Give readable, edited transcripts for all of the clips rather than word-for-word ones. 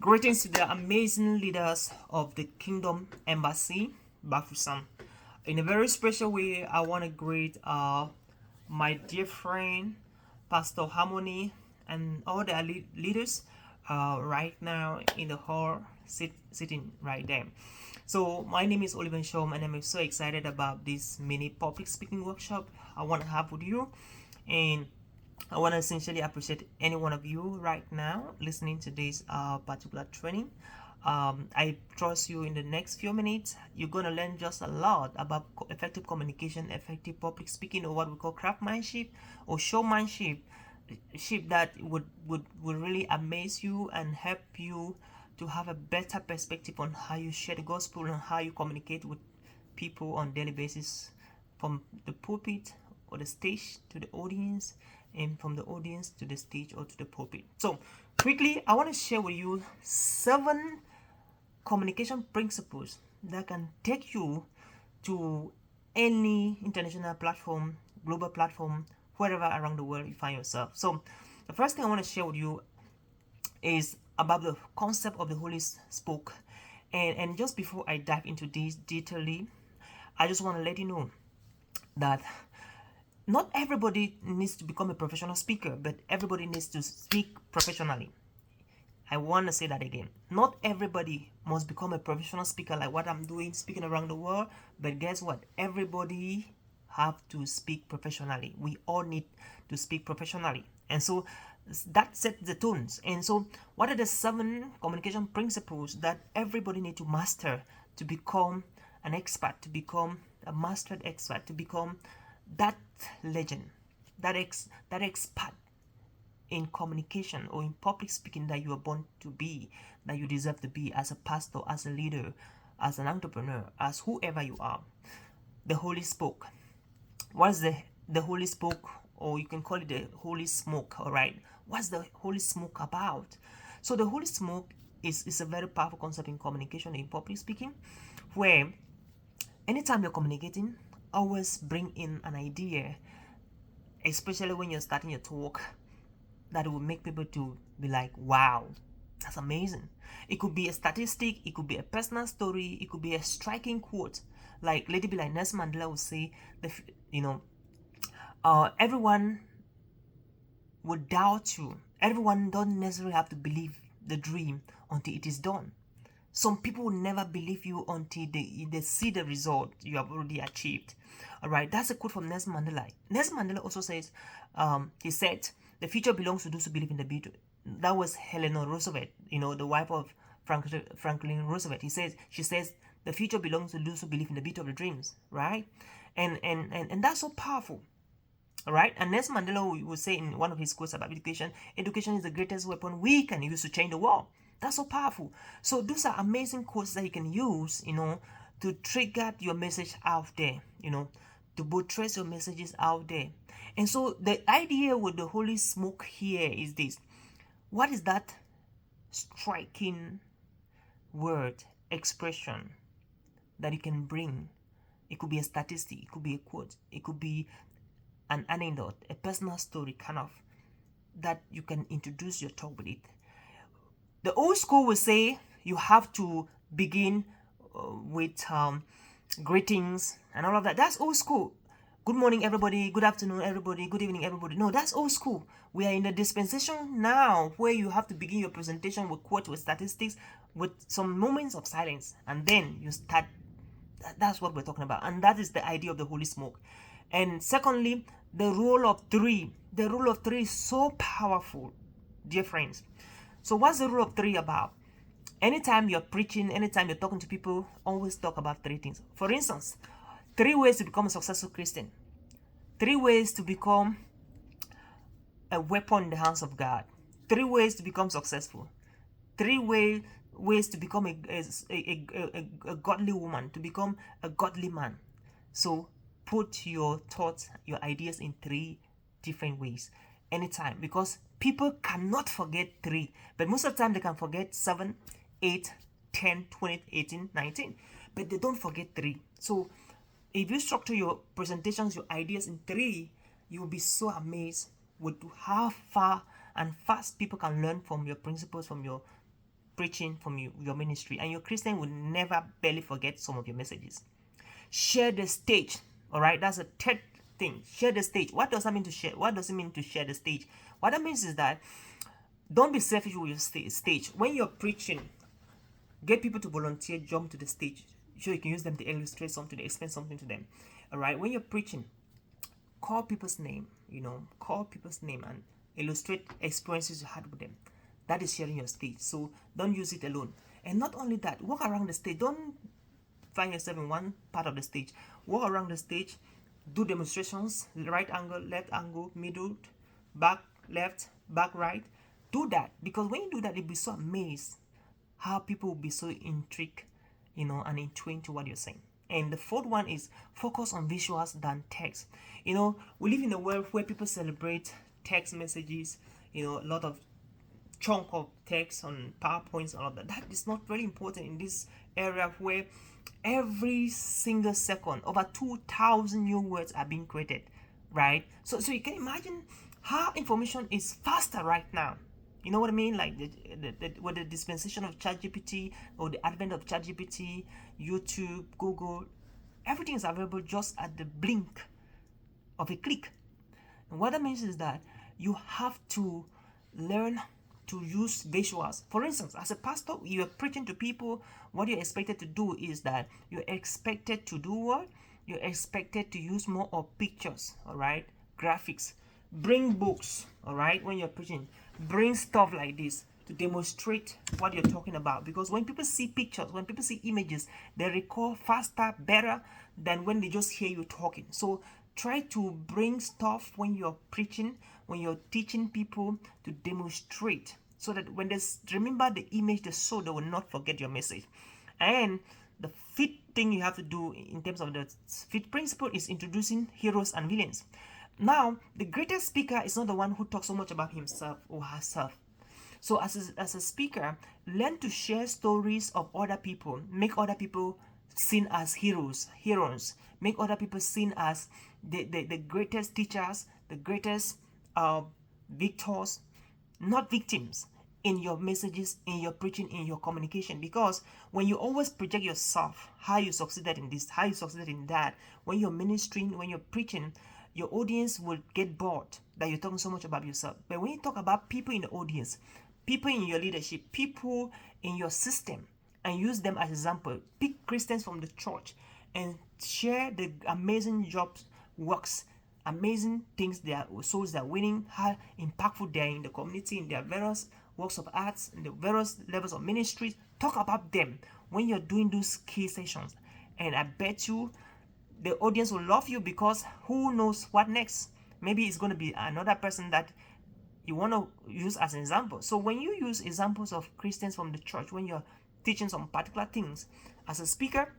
Greetings to the amazing leaders of the Kingdom Embassy, Bafusam. In a very special way, I want to greet my dear friend, Pastor Harmony, and all the leaders right now in the hall, sitting right there. So, my name is Oliver Shom, and I'm so excited about this mini public speaking workshop I want to have with you. And I want to essentially appreciate any one of you right now listening to this particular training. I trust you in the next few minutes. You're going to learn just a lot about effective communication, effective public speaking, or what we call craftsmanship or showmanship, that would really amaze you and help you to have a better perspective on how you share the gospel and how you communicate with people on daily basis, from the pulpit or the stage to the audience, and from the audience to the stage or to the pulpit. So quickly, I want to share with you 7 communication principles that can take you to any international platform, global platform, wherever around the world you find yourself. So the first thing I want to share with you is about the concept of the Holy Spoke. And just before I dive into this detailedly, I just want to let you know that not everybody needs to become a professional speaker, but everybody needs to speak professionally. I want to say that again. Not everybody must become a professional speaker like what I'm doing, speaking around the world. But guess what? Everybody have to speak professionally. We all need to speak professionally. And so that sets the tones. And so what are the 7 communication principles that everybody need to master to become an expert, to become a mastered expert, to become that legend, that expert in communication or in public speaking that you are born to be, that you deserve to be as a pastor, as a leader, as an entrepreneur, as whoever you are. The Holy Spoke. What is the Holy Spoke, or you can call it the Holy Smoke, all right? What's the Holy Smoke about? So the Holy Smoke is a very powerful concept in communication, in public speaking, where anytime you're communicating, always bring in an idea, especially when you're starting your talk, that will make people to be like, wow, that's amazing. It could be a statistic, it could be a personal story, it could be a striking quote, like Lady B, like Nelson Mandela would say, everyone would doubt you. Everyone don't necessarily have to believe the dream until it is done. Some people will never believe you until they see the result you have already achieved. All right, that's a quote from Nelson Mandela. Nelson Mandela also says, he said, the future belongs to those who believe in the future. That was Eleanor Roosevelt, the wife of Franklin Roosevelt. She says, the future belongs to those who believe in the beauty of the dreams, right? And that's so powerful. All right, and Nelson Mandela will say in one of his quotes about education is the greatest weapon we can use to change the world. That's so powerful. So those are amazing quotes that you can use, to trigger your message out there, to buttress your messages out there. And so the idea with the Holy Smoke here is this. What is that striking word, expression that you can bring? It could be a statistic, it could be a quote, it could be an anecdote, a personal story, kind of, that you can introduce your talk with it. The old school will say you have to begin with greetings and all of that. That's old school. Good morning, everybody. Good afternoon, everybody. Good evening, everybody. No, that's old school. We are in the dispensation now where you have to begin your presentation with quotes, with statistics, with some moments of silence, and then you start. That's what we're talking about, and that is the idea of the Holy Smoke. And secondly, the rule of 3. The rule of 3 is so powerful, dear friends. So what's the rule of 3 about? Anytime you're preaching, anytime you're talking to people, always talk about 3 things. For instance, 3 ways to become a successful Christian. 3 ways to become a weapon in the hands of God. 3 ways to become successful. 3 ways to become a godly woman, to become a godly man. So put your thoughts, your ideas in 3 different ways anytime, because people cannot forget 3, but most of the time they can forget 7, 8, 10, 20, 18, 19, but they don't forget 3. So if you structure your presentations, your ideas in 3, you will be so amazed with how far and fast people can learn from your principles, from your preaching from your ministry, and your Christian will never barely forget some of your messages. Share the stage. All right, that's a third thing. Share the stage. What does that mean to share? What does it mean to share the stage? What that means is that don't be selfish with your stage. When you're preaching, get people to volunteer, jump to the stage so you can use them to illustrate something, to explain something to them. All right, when you're preaching, call people's name, call people's name and illustrate experiences you had with them. That is sharing your stage. So don't use it alone. And not only that, walk around the stage. Don't find yourself in one part of the stage. Walk around the stage, do demonstrations, right angle, left angle, middle, back left, back right. Do that, because when you do that, you'll be so amazed how people will be so intrigued, and in tune to what you're saying. And the fourth one is focus on visuals than text. We live in a world where people celebrate text messages, a lot of chunk of text on PowerPoints and all that. That is not very important in this area where every single second over 2,000 new words are being created, right? So you can imagine how information is faster right now. You know what I mean? Like with the dispensation of ChatGPT or the advent of ChatGPT, YouTube, Google, everything is available just at the blink of a click. And what that means is that you have to learn to use visuals. For instance, as a pastor, you are preaching to people. What you're expected to do is that you're expected to do what? You're expected to use more of pictures, all right? Graphics. Bring books, all right? When you're preaching, bring stuff like this to demonstrate what you're talking about. Because when people see pictures, when people see images, they recall faster, better than when they just hear you talking. So try to bring stuff when you're preaching, when you're teaching people, to demonstrate, so that when they remember the image they saw, they will not forget your message. And the fifth thing you have to do in terms of the fifth principle is introducing heroes and villains. Now, the greatest speaker is not the one who talks so much about himself or herself. So as a speaker, learn to share stories of other people. Make other people seen as heroes. Make other people seen as the greatest teachers, the greatest victors, not victims, in your messages, in your preaching, in your communication. Because when you always project yourself, how you succeeded in this, how you succeeded in that, when you're ministering, when you're preaching, your audience will get bored that you're talking so much about yourself. But when you talk about people in the audience, people in your leadership, people in your system, and use them as example, pick Christians from the church and share the amazing jobs, works, amazing things their souls they're winning, how impactful they are in the community, in their various works of arts, in the various levels of ministries. Talk about them when you're doing those key sessions, and I bet you the audience will love you, because who knows what next? Maybe it's going to be another person that you want to use as an example. So when you use examples of Christians from the church, when you're teaching some particular things as a speaker,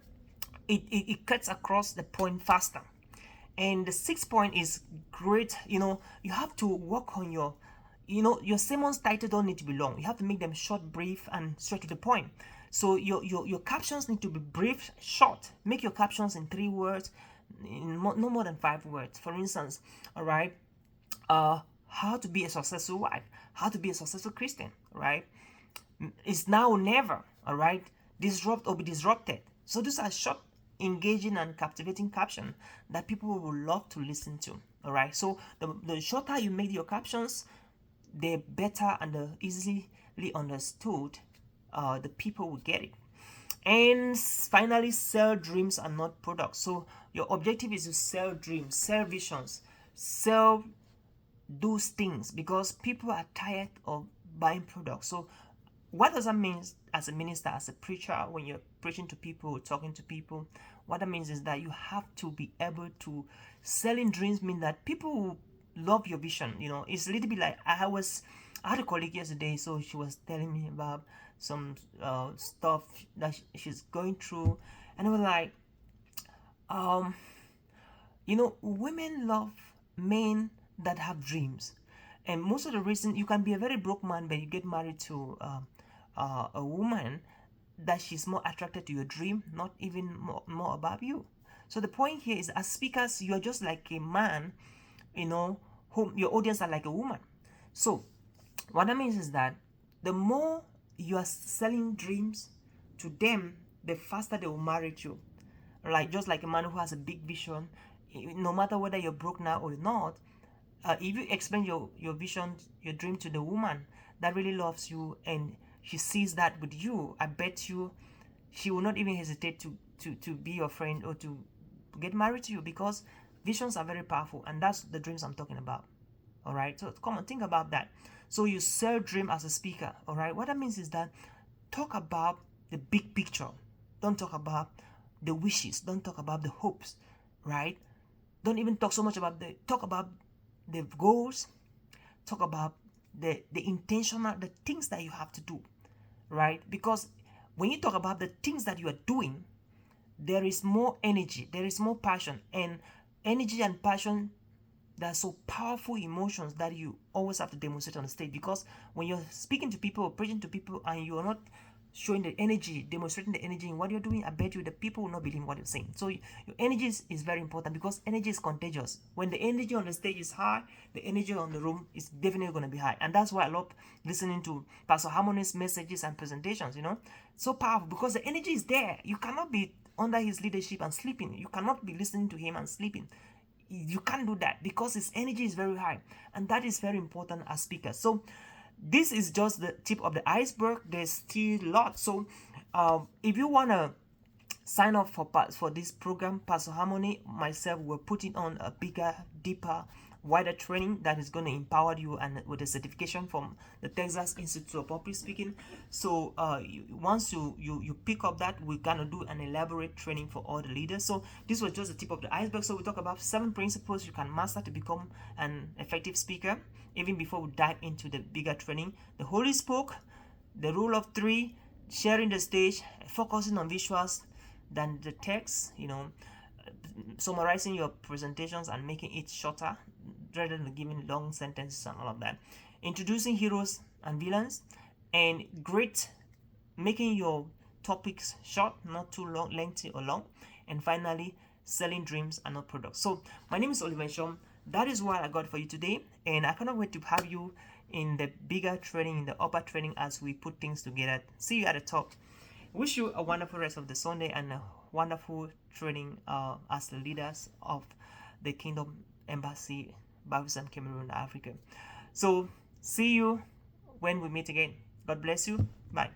it cuts across the point faster. And the sixth point is great. You have to work on your sermon's title don't need to be long. You have to make them short, brief, and straight to the point. So your captions need to be brief, short. Make your captions in 3 words, no more than 5 words. For instance, all right, how to be a successful wife, how to be a successful Christian, right? It's now or never, all right? Disrupt or be disrupted. So these are short, engaging, and captivating captions that people will love to listen to, all right? So the shorter you make your captions, the better and the easily understood the people will get it. And finally, sell dreams and not products. So your objective is to sell dreams, sell visions, sell those things, because people are tired of buying products. So what does that mean as a minister, as a preacher, when you're preaching to people, talking to people? What that means is that you have to be able to selling dreams. Mean that people will love your vision. It's a little bit like I had a colleague yesterday, so she was telling me about some stuff that she's going through, and I was like, women love men that have dreams. And most of the reason, you can be a very broke man, but you get married to a woman that she's more attracted to your dream, not even more about you. So the point here is, as speakers, you are just like a man, whom your audience are like a woman. So what that means is that the more you are selling dreams to them, the faster they will marry you. Like just like a man who has a big vision, no matter whether you're broke now or not, if you explain your vision, your dream to the woman that really loves you and she sees that with you, I bet you she will not even hesitate to be your friend or to get married to you, because visions are very powerful, and that's the dreams I'm talking about. All right, so come on, think about that. So you sell dream as a speaker. All right, what that means is that talk about the big picture. Don't talk about the wishes. Don't talk about the hopes. Right? Don't even talk so much about talk about the goals. Talk about the intentional, the things that you have to do. Right? Because when you talk about the things that you are doing, there is more energy, there is more passion, and energy and passion, they're so powerful emotions that you always have to demonstrate on the stage. Because when you're speaking to people or preaching to people and you're not showing the energy, demonstrating the energy in what you're doing, I bet you the people will not believe what you're saying. So your energy is very important, because energy is contagious. When the energy on the stage is high, the energy on the room is definitely going to be high. And that's why I love listening to Pastor Harmony's messages and presentations. So powerful, because the energy is there. You cannot be under his leadership and sleeping. You cannot be listening to him and sleeping. You can't do that, because his energy is very high, and that is very important as speakers. So this is just the tip of the iceberg. There's still lots. So if you want to sign up for this program, Pastor Harmony, myself, we're putting on a bigger, deeper, wider training that is going to empower you, and with a certification from the Texas Institute of Public Speaking. So once you pick up that, we're gonna do an elaborate training for all the leaders. So this was just the tip of the iceberg. So we talk about 7 principles you can master to become an effective speaker. Even before we dive into the bigger training, the Holy Spoke, the rule of 3, sharing the stage, focusing on visuals than the text, summarizing your presentations and making it shorter rather than giving long sentences and all of that, introducing heroes and villains, and making your topics short, not too long, lengthy or long, and finally selling dreams and not products. So my name is Oliver Shom. That is what I got for you today, and I cannot wait to have you in the bigger training, in the upper training, as we put things together. See you at the top. Wish you a wonderful rest of the Sunday and a wonderful training as the leaders of the Kingdom Embassy, Bafoussam, Cameroon, Africa. So see you when we meet again. God bless you. Bye.